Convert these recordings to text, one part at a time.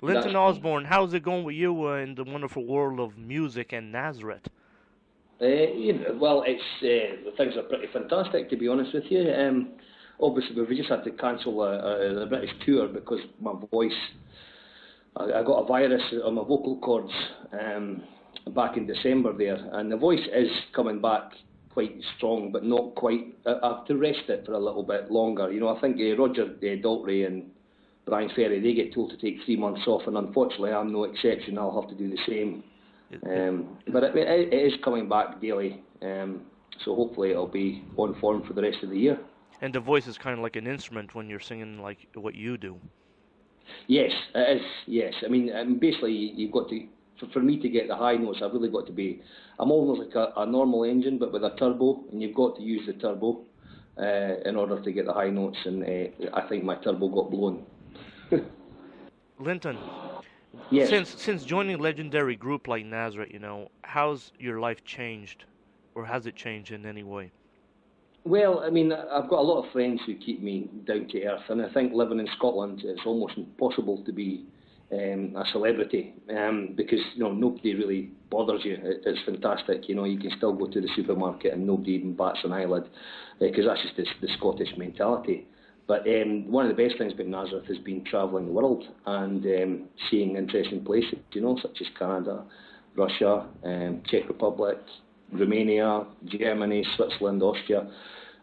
Linton Osborne, how's it going with you in the wonderful world of music and Nazareth? Well, things are pretty fantastic, to be honest with you. Obviously, we just had to cancel the British tour because my voice. I got a virus on my vocal cords back in December there, and the voice is coming back quite strong, but not quite. I have to rest it for a little bit longer. I think Roger Daltrey and Brian Ferry, they get told to take 3 months off, and unfortunately I'm no exception. I'll have to do the same. But it is coming back daily, so hopefully it'll be on form for the rest of the year. And the voice is kind of like an instrument when you're singing like what you do. Yes, it is, yes. I mean, basically you've got to, for me to get the high notes, I've really got to be, I'm almost like a normal engine but with a turbo, and you've got to use the turbo in order to get the high notes, and I think my turbo got blown. Linton, yes. Since joining a legendary group like Nazareth, how's your life changed, or has it changed in any way? Well, I mean, I've got a lot of friends who keep me down to earth, and I think living in Scotland, it's almost impossible to be a celebrity because nobody really bothers you. It's fantastic. You can still go to the supermarket and nobody even bats an eyelid because that's just the Scottish mentality. But one of the best things about Nazareth has been travelling the world and seeing interesting places, such as Canada, Russia, Czech Republic, Romania, Germany, Switzerland, Austria.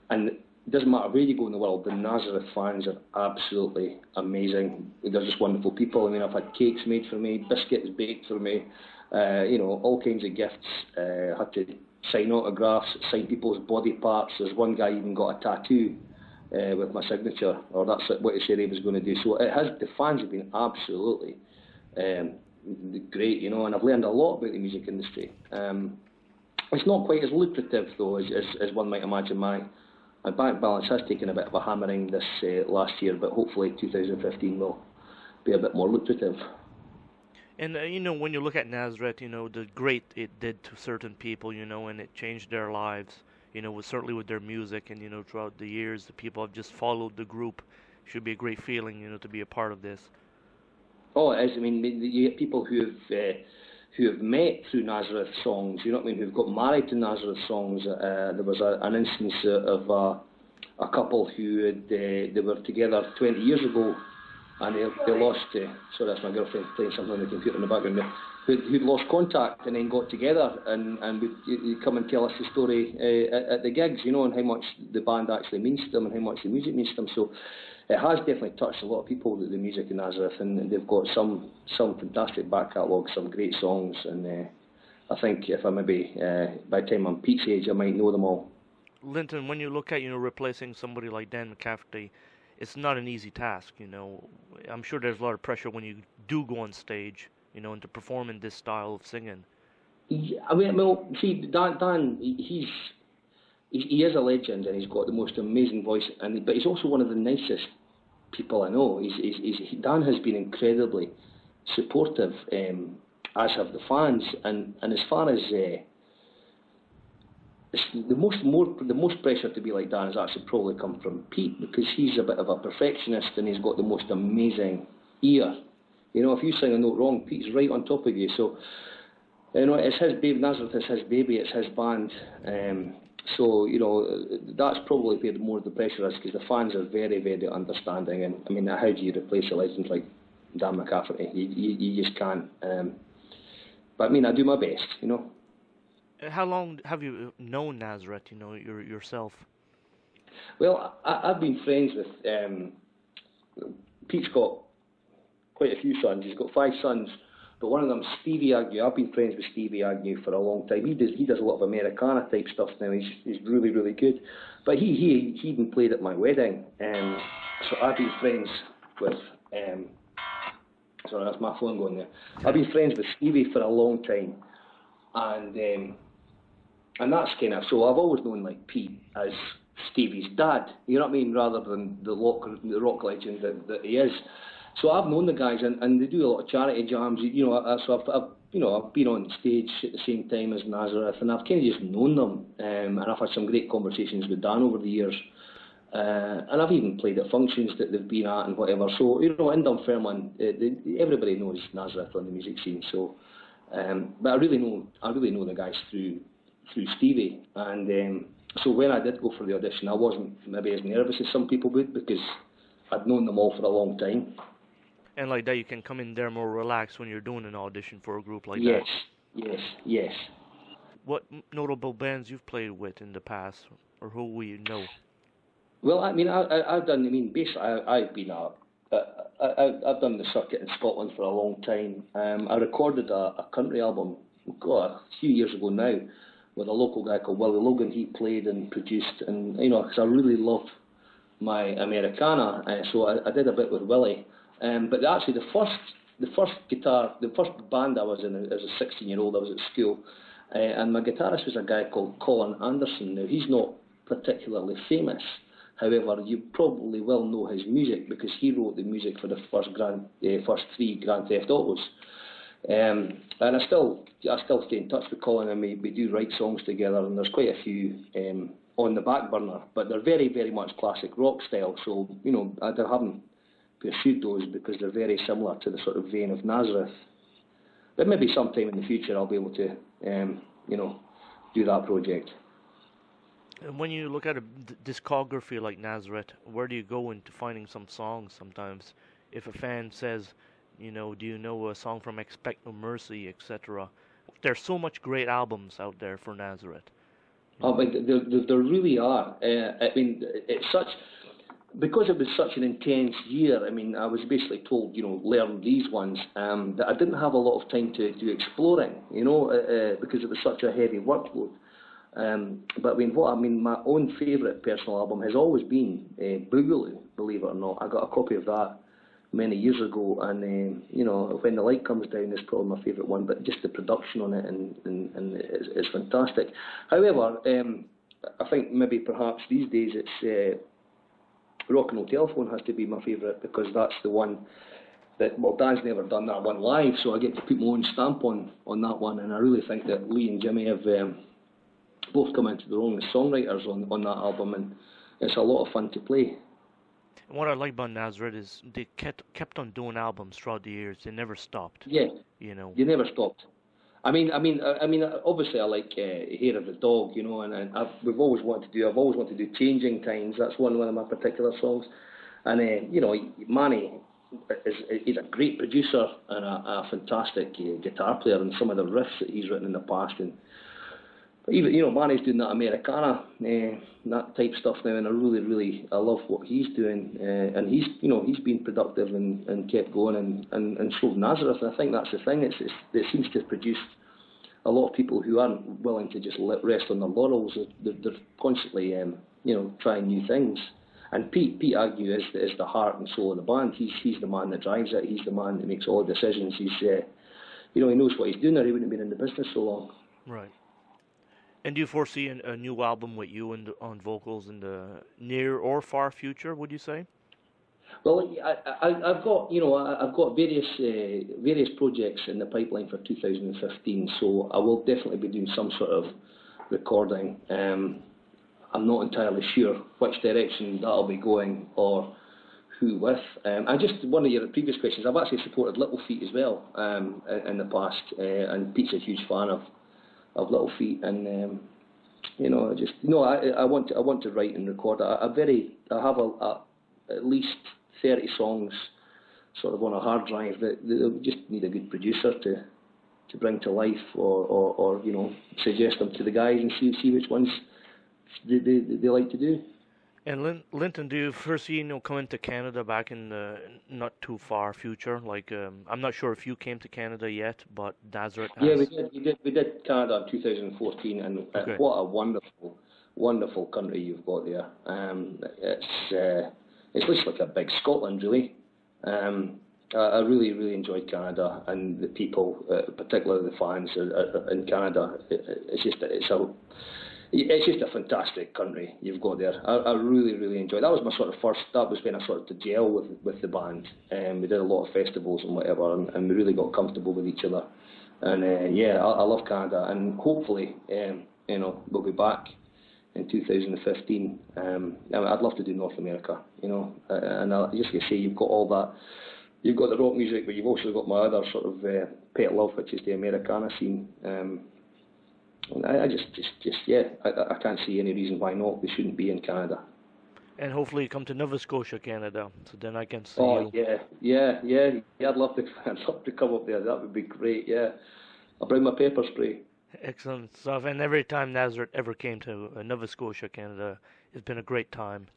And it doesn't matter where you go in the world, the Nazareth fans are absolutely amazing. They're just wonderful people. I mean, I've had cakes made for me, biscuits baked for me, all kinds of gifts. I had to sign autographs, sign people's body parts. There's one guy even got a tattoo with my signature, or that's what he said he was going to do. So the fans have been absolutely great, and I've learned a lot about the music industry. It's not quite as lucrative, though, as one might imagine. My bank balance has taken a bit of a hammering this last year, but hopefully 2015 will be a bit more lucrative. And, when you look at Nazareth, the great it did to certain people, and it changed their lives, certainly with their music, and, throughout the years, the people have just followed the group. It should be a great feeling, to be a part of this. Oh, it is. I mean, you get people who have met through Nazareth songs, who've got married to Nazareth songs. There was an instance of a couple who they were together 20 years ago, and they lost, sorry, that's my girlfriend playing something on the computer in the background there, who'd lost contact and then got together and would come and tell us the story at the gigs, and how much the band actually means to them and how much the music means to them. So it has definitely touched a lot of people, the music in Nazareth, and they've got some fantastic back catalogues, some great songs, and I think if I maybe, by the time I'm Pete's age, I might know them all. Linton, when you look at, replacing somebody like Dan McCafferty, it's not an easy task, I'm sure there's a lot of pressure when you do go on stage, and to perform in this style of singing. Yeah, I mean, well, see, Dan, he is a legend, and he's got the most amazing voice, but he's also one of the nicest people I know. Dan has been incredibly supportive, as have the fans, and as far as the most pressure to be like Dan has actually probably come from Pete, because he's a bit of a perfectionist and he's got the most amazing ear. If you sing a note wrong, Pete's right on top of you. So it's his baby. Nazareth is his baby. It's his band. So that's probably where more of the pressure is, because the fans are very, very understanding. And I mean, how do you replace a legend like Dan McCafferty? You just can't. But I mean, I do my best. How long have you known Nazareth, yourself? Well, I've been friends with... Pete's got quite a few sons. He's got 5 sons, but one of them's Stevie Agnew. I've been friends with Stevie Agnew for a long time. He does a lot of Americana type stuff now. He's really, really good. But he even played at my wedding. So I've been friends with... sorry, that's my phone going there. I've been friends with Stevie for a long time. And that's kind of, so I've always known like Pete as Stevie's dad, you know what I mean, rather than the rock legend that he is. So I've known the guys, and they do a lot of charity jams, so I've been on stage at the same time as Nazareth, and I've kind of just known them, and I've had some great conversations with Dan over the years, And I've even played at functions that they've been at and whatever. So, you know, in Dunfermline, everybody knows Nazareth on the music scene. So, but I really know the guys through Stevie. And so when I did go for the audition, I wasn't maybe as nervous as some people would, because I'd known them all for a long time. And like that, you can come in there more relaxed when you're doing an audition for a group like Yes, that. yes. What notable bands you've played with in the past, or who we know? Well, I mean, I've done. I mean, basically, I've been I've done the circuit in Scotland for a long time. I recorded a country album, God, a few years ago now, with a local guy called Willie Logan. He played and produced, and you know, because I really love my Americana, so I did a bit with Willie. But actually, the first band I was in as a 16-year-old, I was at school, and my guitarist was a guy called Colin Anderson. Now, he's not particularly famous. However, you probably will know his music because he wrote the music for the first three Grand Theft Autos. And I still stay in touch with Colin, and we do write songs together, and there's quite a few on the back burner, but they're very, very much classic rock style. So, you know, I haven't pursued those because they're very similar to the sort of vein of Nazareth. But maybe sometime in the future I'll be able to, you know, do that project. And when you look at a discography like Nazareth, where do you go into finding some songs sometimes? If a fan says, you know, do you know a song from Expect No Mercy, etc.? There's so much great albums out there for Nazareth. Oh, but there really are. I mean, it's such, because it was such an intense year. I mean, I was basically told, you know, learn these ones, that I didn't have a lot of time to do exploring, you know, because it was such a heavy workload. But I mean, my own favourite personal album has always been Boogaloo, believe it or not. I got a copy of that many years ago, and you know, When the Light Comes Down is probably my favourite one. But just the production on it and it's fantastic. However, I think maybe perhaps these days it's Rock and Roll Telephone has to be my favourite, because that's the one that, well, Dan's never done that one live, so I get to put my own stamp on that one, and I really think that Lee and Jimmy have both come into their own as songwriters on that album, and it's a lot of fun to play. And what I like about Nazareth is they kept on doing albums throughout the years. They never stopped. Yeah, you know. They never stopped. I mean, obviously I like Hair of the Dog, you know, and I've always wanted to do Changing Times. That's one of my particular songs, and you know, Manny he's a great producer and a fantastic guitar player, and some of the riffs that he's written in the past, and even, you know, Manny's doing that Americana, that type stuff now, and I love what he's doing, and he's been productive and kept going, and so Nazareth. And I think that's the thing. It seems to have produced a lot of people who aren't willing to just rest on their laurels. They're constantly, you know, trying new things. And Pete Agnew is the heart and soul of the band. He's the man that drives it. He's the man that makes all the decisions. He's, you know, he knows what he's doing, or he wouldn't have been in the business so long. Right. And do you foresee a new album with you on vocals in the near or far future, would you say? Well, I've got various projects in the pipeline for 2015, so I will definitely be doing some sort of recording. I'm not entirely sure which direction that'll be going or who with. And just one of your previous questions, I've actually supported Little Feat as well in the past, and Pete's a huge fan of Little Feat, and you know, I want to write and record. I have at least 30 songs sort of on a hard drive that just need a good producer to bring to life, or you know, suggest them to the guys and see which ones they like to do. And Linton, do you foresee, you know, coming to Canada back in the not too far future? Like, I'm not sure if you came to Canada yet, but Nazareth has. Yeah, we did Canada in 2014, and okay. What a wonderful country you've got there. It's just like a big Scotland, really. I really enjoyed Canada, and the people, particularly the fans in Canada. It's just a fantastic country you've got there. I really enjoyed it. That was my sort of first. That was when I started to gel with the band. We did a lot of festivals and whatever, and we really got comfortable with each other. And I love Canada, and hopefully, you know, we'll be back in 2015. I'd love to do North America, and just to say, you've got all that. You've got the rock music, but you've also got my other sort of pet love, which is the Americana scene. And I can't see any reason why not. We shouldn't be in Canada. And hopefully you come to Nova Scotia, Canada, so then I can see Oh you. yeah. I'd love to. I'd love to come up there. That would be great. Yeah, I'll bring my paper spray. Excellent stuff. And every time Nazareth ever came to Nova Scotia, Canada, it's been a great time.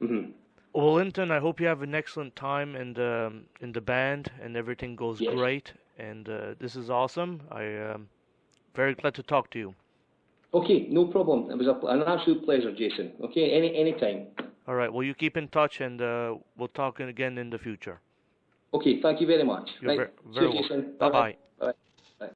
Mm-hmm. Well, Linton, I hope you have an excellent time in the band and everything goes great. And this is awesome. I'm very glad to talk to you. Okay, no problem. It was an absolute pleasure, Jason. Okay, anytime. All right. Well, you keep in touch, and we'll talk again in the future. Okay, thank you very much. You're right. very See you, welcome. Jason. Bye-bye.